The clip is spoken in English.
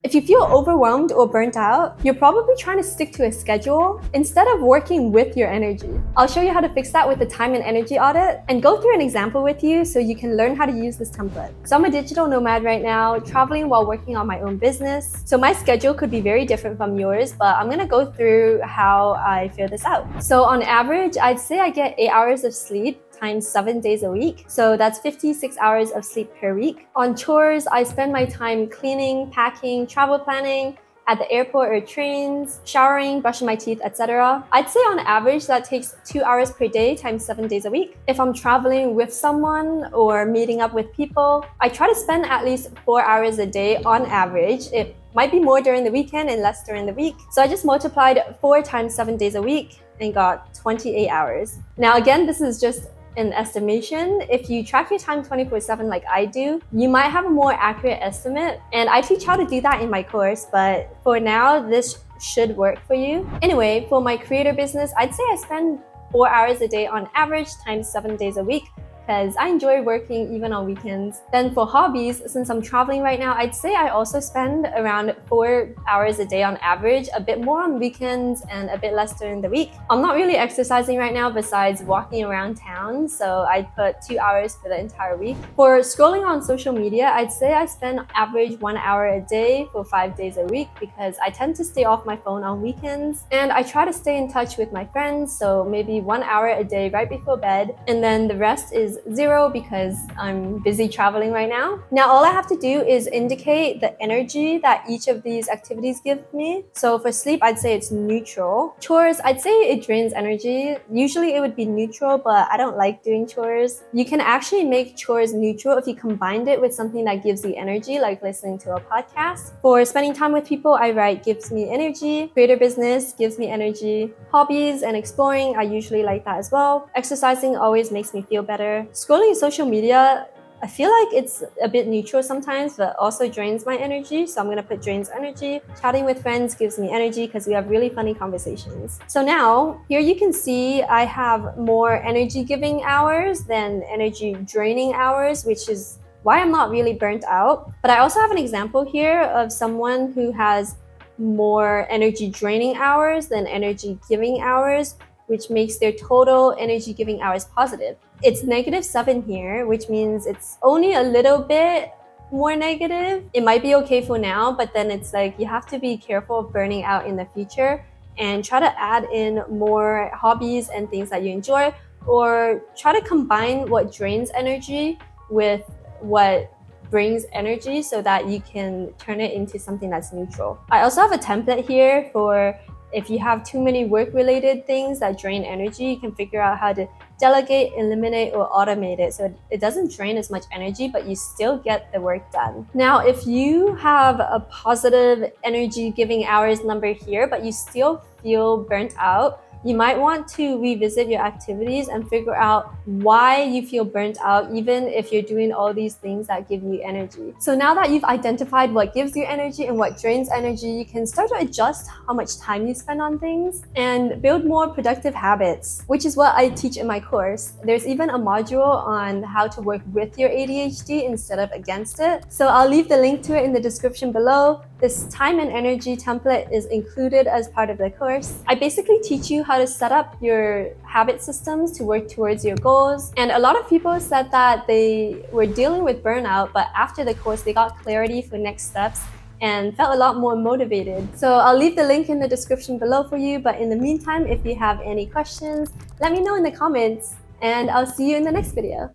If you feel overwhelmed or burnt out, you're probably trying to stick to a schedule instead of working with your energy. I'll show you how to fix that with the time and energy audit and go through an example with you so you can learn how to use this template. So I'm a digital nomad right now, traveling while working on my own business. So my schedule could be very different from yours, but I'm gonna go through how I figure this out. So on average, I'd say I get 8 hours of sleep times 7 days a week. So that's 56 hours of sleep per week. On chores, I spend my time cleaning, packing, travel planning, at the airport or trains, showering, brushing my teeth, etc. I'd say on average that takes 2 hours per day times 7 days a week. If I'm traveling with someone or meeting up with people, I try to spend at least 4 hours a day on average. It might be more during the weekend and less during the week. So I just multiplied 4 times 7 days a week and got 28 hours. Now again, this is just an estimation. If you track your time 24/7 like I do, you might have a more accurate estimate, and I teach how to do that in my course, but for now this should work for you. Anyway, for my creator business, I'd say I spend 4 hours a day on average times 7 days a week, because I enjoy working even on weekends. Then for hobbies, since I'm traveling right now, I'd say I also spend around 4 hours a day on average, a bit more on weekends and a bit less during the week. I'm not really exercising right now besides walking around town, so I'd put 2 hours for the entire week. For scrolling on social media, I'd say I spend average 1 hour a day for 5 days a week because I tend to stay off my phone on weekends, and I try to stay in touch with my friends, so maybe 1 hour a day right before bed, and then the rest is 0 because I'm busy traveling right now. Now all I have to do is indicate the energy that each of these activities give me. So for sleep, I'd say it's neutral. Chores, I'd say it drains energy. Usually it would be neutral, but I don't like doing chores. You can actually make chores neutral if you combined it with something that gives you energy, like listening to a podcast. For spending time with people, I write gives me energy. Creator business gives me energy. Hobbies and exploring, I usually like that as well. Exercising always makes me feel better. Scrolling social media, I feel like it's a bit neutral sometimes, but also drains my energy. So I'm gonna put drains energy. Chatting with friends gives me energy because we have really funny conversations. So now, here you can see I have more energy giving hours than energy draining hours, which is why I'm not really burnt out. But I also have an example here of someone who has more energy draining hours than energy giving hours, which makes their total energy giving hours positive. It's -7 here, which means it's only a little bit more negative. It might be okay for now, but then it's like you have to be careful of burning out in the future and try to add in more hobbies and things that you enjoy, or try to combine what drains energy with what brings energy so that you can turn it into something that's neutral. I also have a template here for if you have too many work-related things that drain energy, you can figure out how to delegate, eliminate, or automate it so it doesn't drain as much energy, but you still get the work done. Now, if you have a positive energy giving hours number here, but you still feel burnt out, you might want to revisit your activities and figure out why you feel burnt out, even if you're doing all these things that give you energy. So now that you've identified what gives you energy and what drains energy, you can start to adjust how much time you spend on things and build more productive habits, which is what I teach in my course. There's even a module on how to work with your ADHD instead of against it. So I'll leave the link to it in the description below. This time and energy template is included as part of the course. I basically teach you how to set up your habit systems to work towards your goals. And a lot of people said that they were dealing with burnout, but after the course, they got clarity for next steps and felt a lot more motivated. So I'll leave the link in the description below for you. But in the meantime, if you have any questions, let me know in the comments, and I'll see you in the next video.